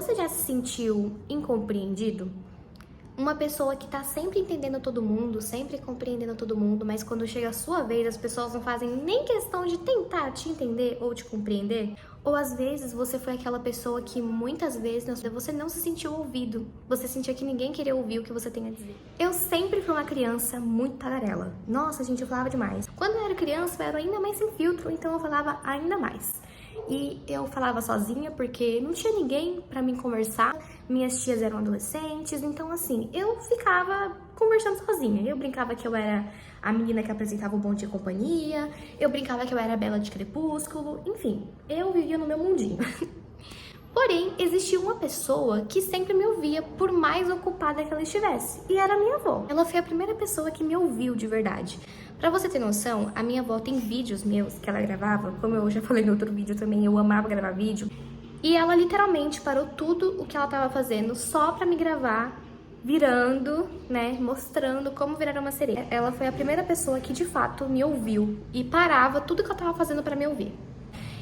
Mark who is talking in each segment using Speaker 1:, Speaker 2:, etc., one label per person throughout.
Speaker 1: Você já se sentiu incompreendido? Uma pessoa que tá sempre entendendo todo mundo, sempre compreendendo todo mundo, mas quando chega a sua vez, as pessoas não fazem nem questão de tentar te entender ou te compreender? Ou às vezes você foi aquela pessoa que muitas vezes na sua vida você não se sentiu ouvido, você sentia que ninguém queria ouvir o que você tem a dizer. Eu sempre fui uma criança muito tagarela. Nossa, gente, eu falava demais. Quando eu era criança, eu era ainda mais sem filtro, então eu falava ainda mais. E eu falava sozinha porque não tinha ninguém pra me conversar. Minhas tias eram adolescentes, então assim, eu ficava conversando sozinha. Eu brincava que eu era a menina que apresentava o Bom Dia e Companhia, eu brincava que eu era a Bela de Crepúsculo, enfim, eu vivia no meu mundinho. Porém, existia uma pessoa que sempre me ouvia, por mais ocupada que ela estivesse, e era a minha avó. Ela foi a primeira pessoa que me ouviu de verdade. Pra você ter noção, a minha avó tem vídeos meus que ela gravava, como eu já falei no outro vídeo também, eu amava gravar vídeo, e ela literalmente parou tudo o que ela tava fazendo só pra me gravar, virando, né, mostrando como virar uma sereia. Ela foi a primeira pessoa que de fato me ouviu e parava tudo que eu tava fazendo pra me ouvir.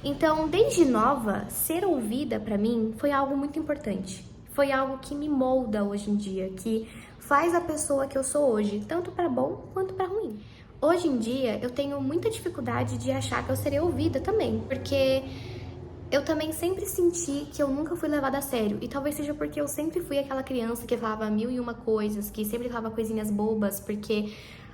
Speaker 1: Então, desde nova, ser ouvida pra mim foi algo muito importante. Foi algo que me molda hoje em dia, que faz a pessoa que eu sou hoje, tanto pra bom quanto pra ruim. Hoje em dia, eu tenho muita dificuldade de achar que eu serei ouvida também, porque eu também sempre senti que eu nunca fui levada a sério. E talvez seja porque eu sempre fui aquela criança que falava mil e uma coisas, que sempre falava coisinhas bobas, porque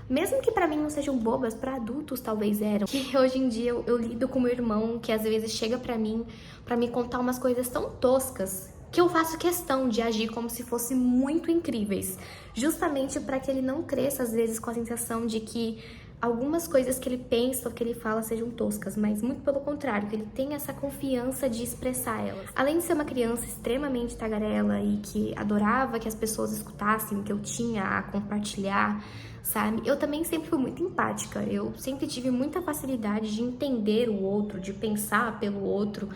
Speaker 1: mesmo que pra mim não sejam bobas, pra adultos talvez eram. Que hoje em dia eu lido com meu irmão, que às vezes chega pra mim pra me contar umas coisas tão toscas, que eu faço questão de agir como se fossem muito incríveis, justamente para que ele não cresça às vezes com a sensação de que algumas coisas que ele pensa ou que ele fala sejam toscas, mas muito pelo contrário, que ele tenha essa confiança de expressar elas. Além de ser uma criança extremamente tagarela e que adorava que as pessoas escutassem o que eu tinha a compartilhar, sabe? Eu também sempre fui muito empática, eu sempre tive muita facilidade de entender o outro, de pensar pelo outro,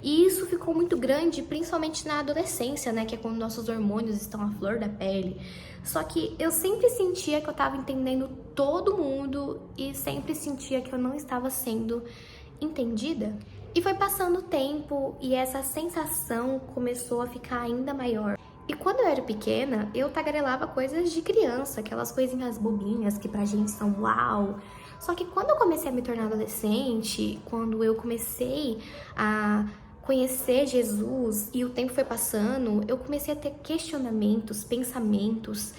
Speaker 1: e isso ficou muito grande, principalmente na adolescência, né, que é quando nossos hormônios estão à flor da pele. Só que eu sempre sentia que eu tava entendendo todo mundo e sempre sentia que eu não estava sendo entendida. E foi passando o tempo e essa sensação começou a ficar ainda maior. E quando eu era pequena, eu tagarelava coisas de criança, aquelas coisinhas bobinhas que pra gente são uau. Só que quando eu comecei a me tornar adolescente, quando eu comecei a conhecer Jesus e o tempo foi passando, eu comecei a ter questionamentos, pensamentos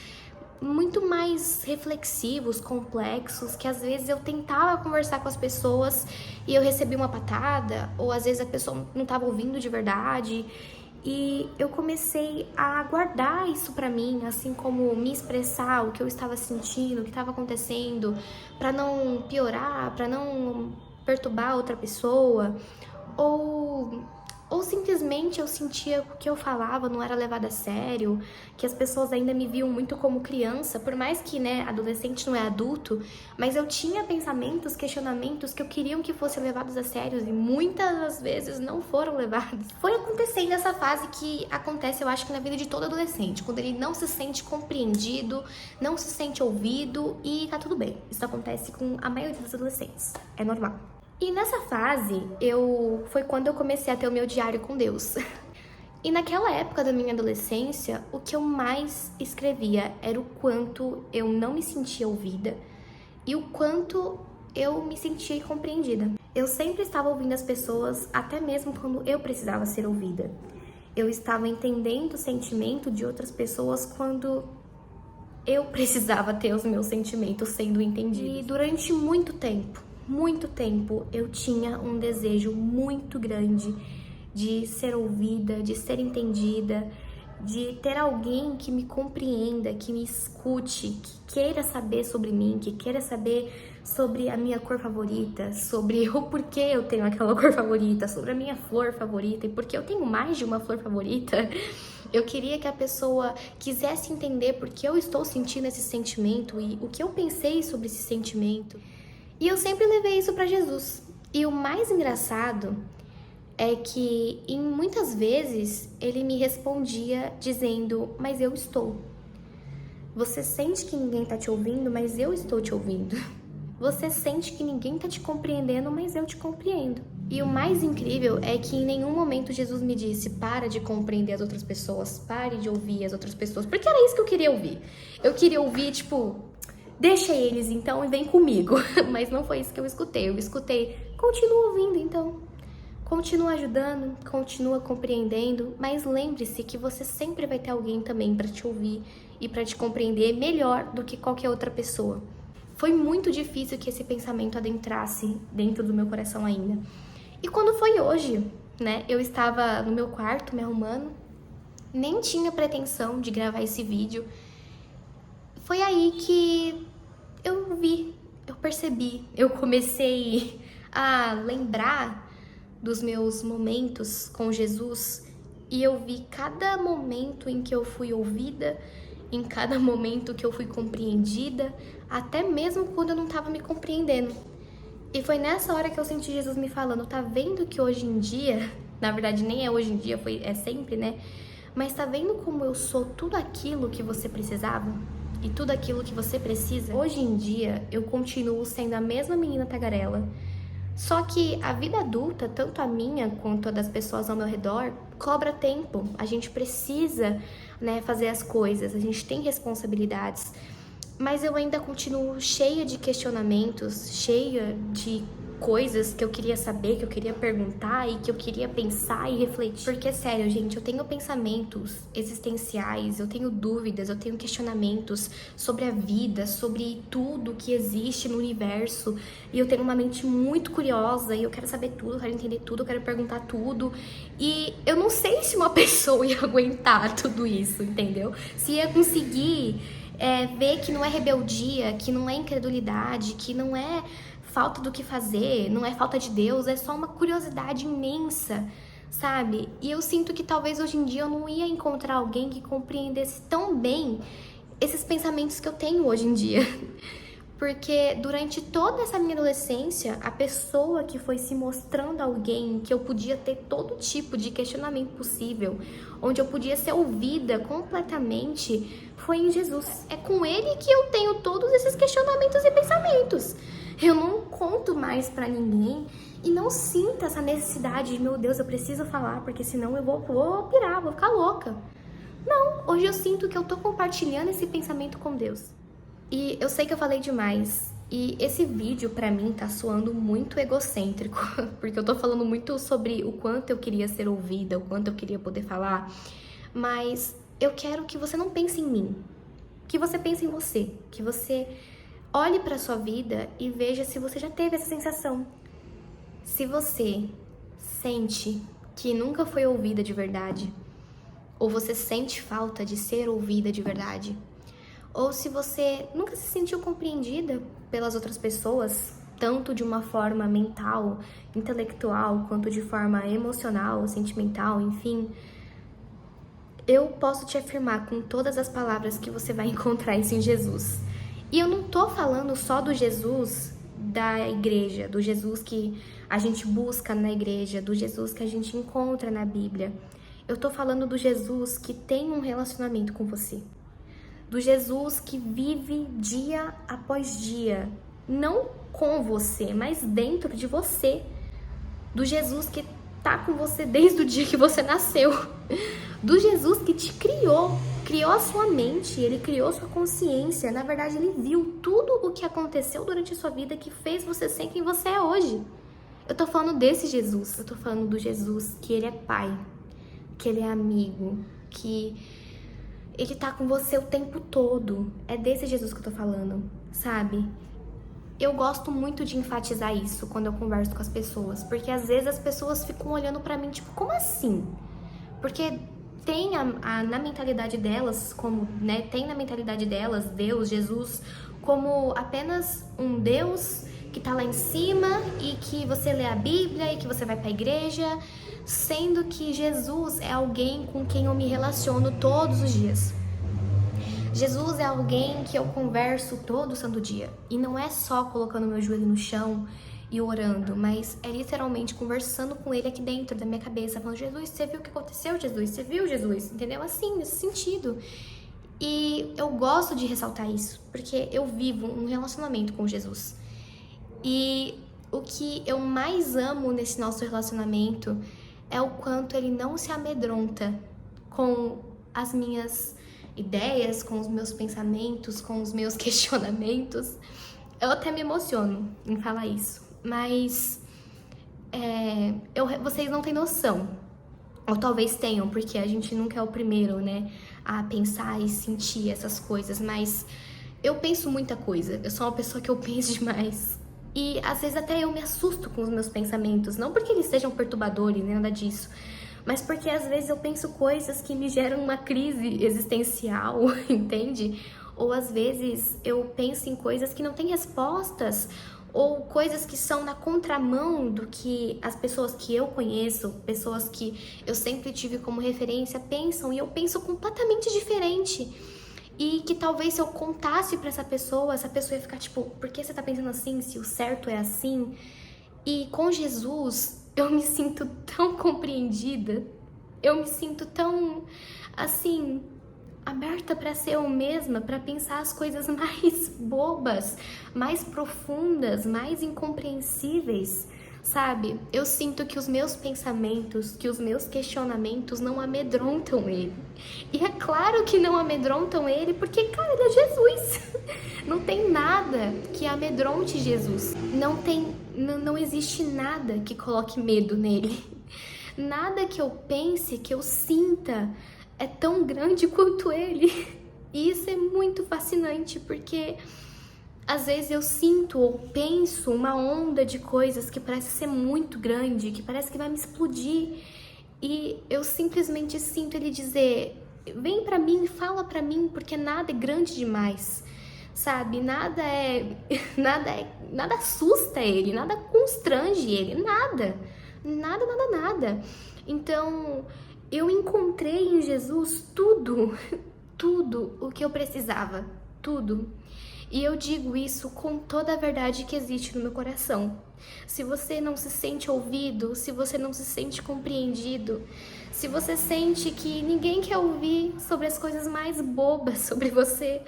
Speaker 1: muito mais reflexivos, complexos, que às vezes eu tentava conversar com as pessoas e eu recebia uma patada, ou às vezes a pessoa não estava ouvindo de verdade. E eu comecei a guardar isso pra mim, assim como me expressar o que eu estava sentindo, o que estava acontecendo, pra não piorar, pra não perturbar outra pessoa, ou simplesmente eu sentia que o que eu falava não era levado a sério, que as pessoas ainda me viam muito como criança, por mais que, né, adolescente não é adulto, mas eu tinha pensamentos, questionamentos que eu queria que fossem levados a sério e muitas das vezes não foram levados. Foi acontecendo essa fase que acontece, eu acho que na vida de todo adolescente, quando ele não se sente compreendido, não se sente ouvido e tá tudo bem. Isso acontece com a maioria dos adolescentes, é normal. E nessa fase, foi quando eu comecei a ter o meu diário com Deus. E naquela época da minha adolescência, o que eu mais escrevia era o quanto eu não me sentia ouvida e o quanto eu me sentia incompreendida. Eu sempre estava ouvindo as pessoas, até mesmo quando eu precisava ser ouvida. Eu estava entendendo o sentimento de outras pessoas quando eu precisava ter os meus sentimentos sendo entendidos. E durante muito tempo, eu tinha um desejo muito grande de ser ouvida, de ser entendida, de ter alguém que me compreenda, que me escute, que queira saber sobre mim, que queira saber sobre a minha cor favorita, sobre o porquê eu tenho aquela cor favorita, sobre a minha flor favorita e porque eu tenho mais de uma flor favorita. Eu queria que a pessoa quisesse entender por que eu estou sentindo esse sentimento e o que eu pensei sobre esse sentimento. E eu sempre levei isso pra Jesus. E o mais engraçado é que, em muitas vezes, ele me respondia dizendo, mas eu estou. Você sente que ninguém tá te ouvindo, mas eu estou te ouvindo. Você sente que ninguém tá te compreendendo, mas eu te compreendo. E o mais incrível é que em nenhum momento Jesus me disse: para de compreender as outras pessoas, pare de ouvir as outras pessoas, porque era isso que eu queria ouvir. Eu queria ouvir, tipo, deixa eles então e vem comigo. Mas não foi isso que eu escutei. Eu escutei: continua ouvindo então, continua ajudando, continua compreendendo, mas lembre-se que você sempre vai ter alguém também para te ouvir e para te compreender melhor do que qualquer outra pessoa. Foi muito difícil que esse pensamento adentrasse dentro do meu coração ainda. E quando foi hoje, né? Eu estava no meu quarto me arrumando, nem tinha pretensão de gravar esse vídeo. Foi aí que eu vi, eu percebi, eu comecei a lembrar dos meus momentos com Jesus e eu vi cada momento em que eu fui ouvida, em cada momento que eu fui compreendida, até mesmo quando eu não estava me compreendendo. E foi nessa hora que eu senti Jesus me falando: tá vendo que hoje em dia, na verdade nem é hoje em dia, é sempre, né? Mas tá vendo como eu sou tudo aquilo que você precisava? E tudo aquilo que você precisa? Hoje em dia, eu continuo sendo a mesma menina tagarela. Só que a vida adulta, tanto a minha quanto a das pessoas ao meu redor, cobra tempo. A gente precisa, né, fazer as coisas, a gente tem responsabilidades. Mas eu ainda continuo cheia de questionamentos, cheia de coisas que eu queria saber, que eu queria perguntar e que eu queria pensar e refletir. Porque, sério, gente, eu tenho pensamentos existenciais, eu tenho dúvidas, eu tenho questionamentos sobre a vida, sobre tudo que existe no universo. E eu tenho uma mente muito curiosa e eu quero saber tudo, eu quero entender tudo, eu quero perguntar tudo. E eu não sei se uma pessoa ia aguentar tudo isso, entendeu? Se ia conseguir ver que não é rebeldia, que não é incredulidade, que não é falta do que fazer, não é falta de Deus, é só uma curiosidade imensa, sabe? E eu sinto que talvez hoje em dia eu não ia encontrar alguém que compreendesse tão bem esses pensamentos que eu tenho hoje em dia. Porque durante toda essa minha adolescência, a pessoa que foi se mostrando alguém que eu podia ter todo tipo de questionamento possível, onde eu podia ser ouvida completamente, foi em Jesus. É com ele que eu tenho todos esses questionamentos e pensamentos. Eu não conto mais pra ninguém e não sinto essa necessidade de, meu Deus, eu preciso falar, porque senão eu vou pirar, vou ficar louca. Não, hoje eu sinto que eu tô compartilhando esse pensamento com Deus. E eu sei que eu falei demais, e esse vídeo pra mim tá soando muito egocêntrico, porque eu tô falando muito sobre o quanto eu queria ser ouvida, o quanto eu queria poder falar, mas eu quero que você não pense em mim, que você pense em você, que você olhe pra sua vida e veja se você já teve essa sensação. Se você sente que nunca foi ouvida de verdade, ou você sente falta de ser ouvida de verdade, ou se você nunca se sentiu compreendida pelas outras pessoas, tanto de uma forma mental, intelectual, quanto de forma emocional, sentimental, enfim, eu posso te afirmar com todas as palavras que você vai encontrar isso em Jesus. E eu não tô falando só do Jesus da igreja, do Jesus que a gente busca na igreja, do Jesus que a gente encontra na Bíblia. Eu tô falando do Jesus que tem um relacionamento com você. Do Jesus que vive dia após dia, não com você, mas dentro de você. Do Jesus que tá com você desde o dia que você nasceu. Do Jesus que te criou a sua mente, ele criou sua consciência. Na verdade, ele viu tudo o que aconteceu durante a sua vida que fez você ser quem você é hoje. Eu tô falando desse Jesus, eu tô falando do Jesus que ele é pai, que ele é amigo, que ele tá com você o tempo todo. É desse Jesus que eu tô falando, sabe? Eu gosto muito de enfatizar isso quando eu converso com as pessoas, porque às vezes as pessoas ficam olhando pra mim, tipo, como assim? Porque tem na mentalidade delas, como, né, tem na mentalidade delas, Deus, Jesus, como apenas um Deus que tá lá em cima e que você lê a Bíblia e que você vai pra igreja, sendo que Jesus é alguém com quem eu me relaciono todos os dias. Jesus é alguém que eu converso todo santo dia. E não é só colocando meu joelho no chão e orando, mas é literalmente conversando com ele aqui dentro da minha cabeça, falando: Jesus, você viu o que aconteceu, Jesus? Você viu, Jesus? Entendeu? Assim, nesse sentido. E eu gosto de ressaltar isso, porque eu vivo um relacionamento com Jesus. E o que eu mais amo nesse nosso relacionamento é o quanto ele não se amedronta com as minhas ideias, com os meus pensamentos, com os meus questionamentos. Eu até me emociono em falar isso, mas vocês não têm noção, ou talvez tenham, porque a gente nunca é o primeiro, né, a pensar e sentir essas coisas, mas eu penso muita coisa, eu sou uma pessoa que eu penso demais. E às vezes até eu me assusto com os meus pensamentos, não porque eles sejam perturbadores, nem nada disso, mas porque às vezes eu penso coisas que me geram uma crise existencial, entende? Ou às vezes eu penso em coisas que não têm respostas, ou coisas que são na contramão do que as pessoas que eu conheço, pessoas que eu sempre tive como referência, pensam, e eu penso completamente diferente. E que talvez se eu contasse pra essa pessoa ia ficar tipo, por que você tá pensando assim, se o certo é assim? E com Jesus, eu me sinto tão compreendida, eu me sinto tão, assim, aberta pra ser eu mesma, pra pensar as coisas mais bobas, mais profundas, mais incompreensíveis, sabe? Eu sinto que os meus pensamentos, que os meus questionamentos não amedrontam ele. E é claro que não amedrontam ele, porque, cara, ele é Jesus. Não tem nada que amedronte Jesus. Não existe nada que coloque medo nele. Nada que eu pense, que eu sinta é tão grande quanto ele. E isso é muito fascinante, porque às vezes eu sinto ou penso uma onda de coisas que parece ser muito grande, que parece que vai me explodir. E eu simplesmente sinto ele dizer, vem pra mim, fala pra mim, porque nada é grande demais, sabe? Nada assusta ele, nada constrange ele, nada. Então, eu encontrei em Jesus tudo o que eu precisava, tudo. E eu digo isso com toda a verdade que existe no meu coração. Se você não se sente ouvido, se você não se sente compreendido, se você sente que ninguém quer ouvir sobre as coisas mais bobas sobre você,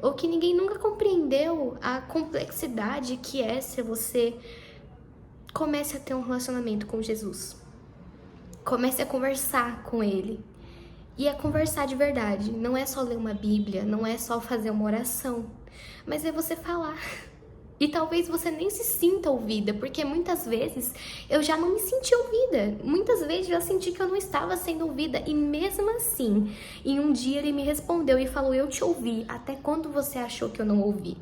Speaker 1: ou que ninguém nunca compreendeu a complexidade que é se você comece a ter um relacionamento com Jesus. Comece a conversar com Ele. E a conversar de verdade. Não é só ler uma Bíblia, não é só fazer uma oração, mas é você falar. E talvez você nem se sinta ouvida, porque muitas vezes eu já não me senti ouvida. Muitas vezes eu já senti que eu não estava sendo ouvida. E mesmo assim, em um dia ele me respondeu e falou, eu te ouvi, até quando você achou que eu não ouvi?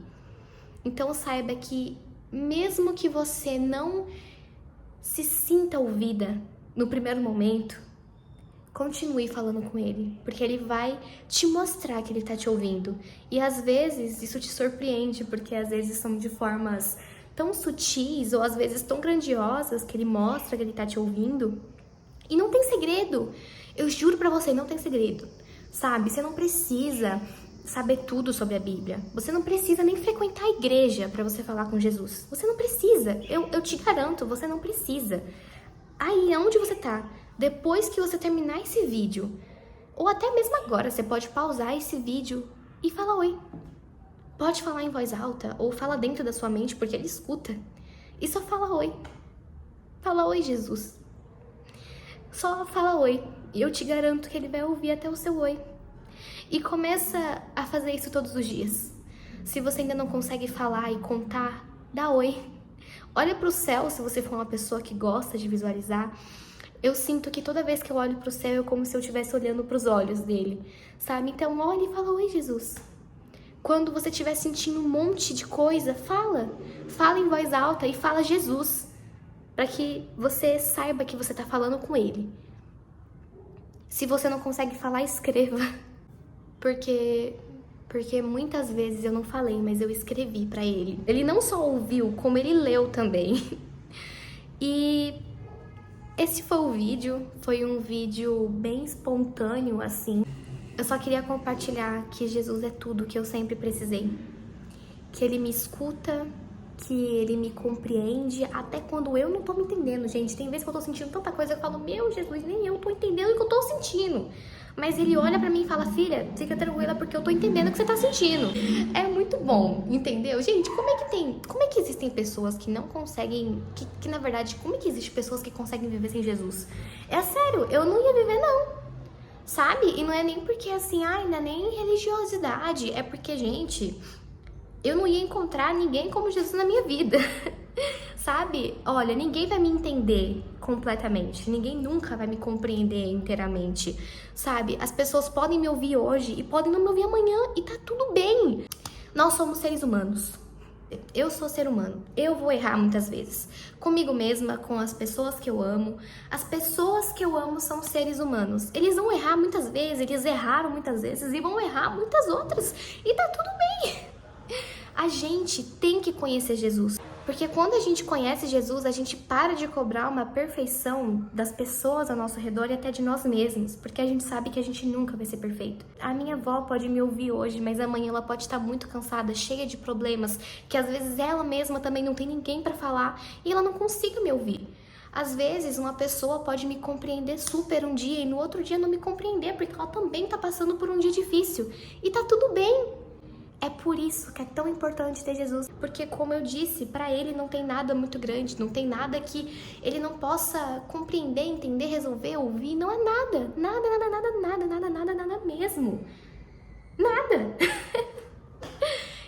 Speaker 1: Então saiba que mesmo que você não se sinta ouvida no primeiro momento, continue falando com ele, porque ele vai te mostrar que ele tá te ouvindo. E às vezes isso te surpreende, porque às vezes são de formas tão sutis ou às vezes tão grandiosas que ele mostra que ele tá te ouvindo. E não tem segredo. Eu juro pra você, não tem segredo. Sabe? Você não precisa saber tudo sobre a Bíblia. Você não precisa nem frequentar a igreja pra você falar com Jesus. Você não precisa. Eu te garanto, você não precisa. Aí, aonde você tá? Depois que você terminar esse vídeo, ou até mesmo agora, você pode pausar esse vídeo e falar oi. Pode falar em voz alta, ou fala dentro da sua mente, porque ele escuta. E só fala oi. Fala oi, Jesus. Só fala oi. E eu te garanto que ele vai ouvir até o seu oi. E começa a fazer isso todos os dias. Se você ainda não consegue falar e contar, dá oi. Olha pro céu, se você for uma pessoa que gosta de visualizar. Eu sinto que toda vez que eu olho pro céu é como se eu estivesse olhando pros olhos dele, sabe? Então olha e fala, oi, Jesus. Quando você estiver sentindo um monte de coisa, fala. Fala em voz alta e fala Jesus, para que você saiba que você tá falando com ele. Se você não consegue falar, escreva. Porque muitas vezes eu não falei, mas eu escrevi pra ele. Ele não só ouviu, como ele leu também. E esse foi o vídeo, foi um vídeo bem espontâneo, assim. Eu só queria compartilhar que Jesus é tudo que eu sempre precisei. Que ele me escuta, que ele me compreende, até quando eu não tô me entendendo, gente. Tem vezes que eu tô sentindo tanta coisa, eu falo, meu Jesus, nem eu tô entendendo o que eu tô sentindo. Mas ele olha pra mim e fala, filha, fica tranquila porque eu tô entendendo o que você tá sentindo. É muito bom, entendeu? Gente, como é que existem pessoas que não conseguem, que na verdade, como é que existem pessoas que conseguem viver sem Jesus? É sério, eu não ia viver não, sabe? E não é nem porque assim, não é nem religiosidade, é porque, gente, eu não ia encontrar ninguém como Jesus na minha vida. Sabe? Olha, ninguém vai me entender completamente. Ninguém nunca vai me compreender inteiramente. Sabe? As pessoas podem me ouvir hoje e podem não me ouvir amanhã e tá tudo bem. Nós somos seres humanos. Eu sou ser humano. Eu vou errar muitas vezes. Comigo mesma, com as pessoas que eu amo. As pessoas que eu amo são seres humanos. Eles vão errar muitas vezes, eles erraram muitas vezes e vão errar muitas outras. E tá tudo bem. A gente tem que conhecer Jesus. Porque quando a gente conhece Jesus, a gente para de cobrar uma perfeição das pessoas ao nosso redor e até de nós mesmos. Porque a gente sabe que a gente nunca vai ser perfeito. A minha avó pode me ouvir hoje, mas amanhã ela pode estar muito cansada, cheia de problemas, que às vezes ela mesma também não tem ninguém para falar e ela não consiga me ouvir. Às vezes, uma pessoa pode me compreender super um dia e no outro dia não me compreender, porque ela também tá passando por um dia difícil. E tá tudo bem. É por isso que é tão importante ter Jesus, porque como eu disse, para ele não tem nada muito grande, não tem nada que ele não possa compreender, entender, resolver, ouvir, não é nada, nada mesmo, nada.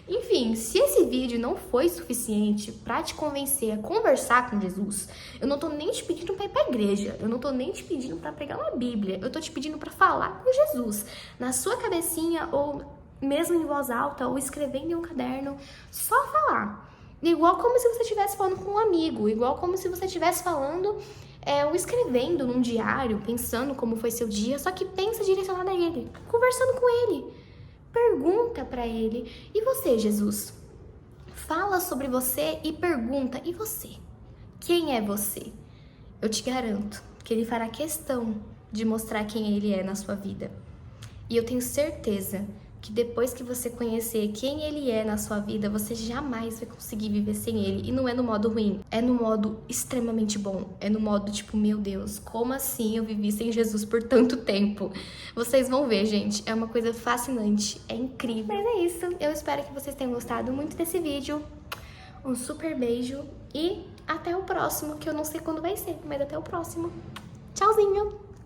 Speaker 1: Enfim, se esse vídeo não foi suficiente para te convencer a conversar com Jesus, eu não tô nem te pedindo para ir pra igreja, eu não tô nem te pedindo para pregar uma Bíblia, eu tô te pedindo para falar com Jesus, na sua cabecinha ou mesmo em voz alta ou escrevendo em um caderno, só falar. Igual como se você estivesse falando com um amigo, igual como se você estivesse falando ou escrevendo num diário, pensando como foi seu dia, só que pensa direcionado a ele, conversando com ele. Pergunta pra ele, e você, Jesus? Fala sobre você e pergunta, e você? Quem é você? Eu te garanto que ele fará questão de mostrar quem ele é na sua vida. E eu tenho certeza que depois que você conhecer quem ele é na sua vida, você jamais vai conseguir viver sem ele. E não é no modo ruim, é no modo extremamente bom. É no modo tipo, meu Deus, como assim eu vivi sem Jesus por tanto tempo? Vocês vão ver, gente, é uma coisa fascinante, é incrível. Mas é isso, eu espero que vocês tenham gostado muito desse vídeo. Um super beijo e até o próximo, que eu não sei quando vai ser, mas até o próximo. Tchauzinho!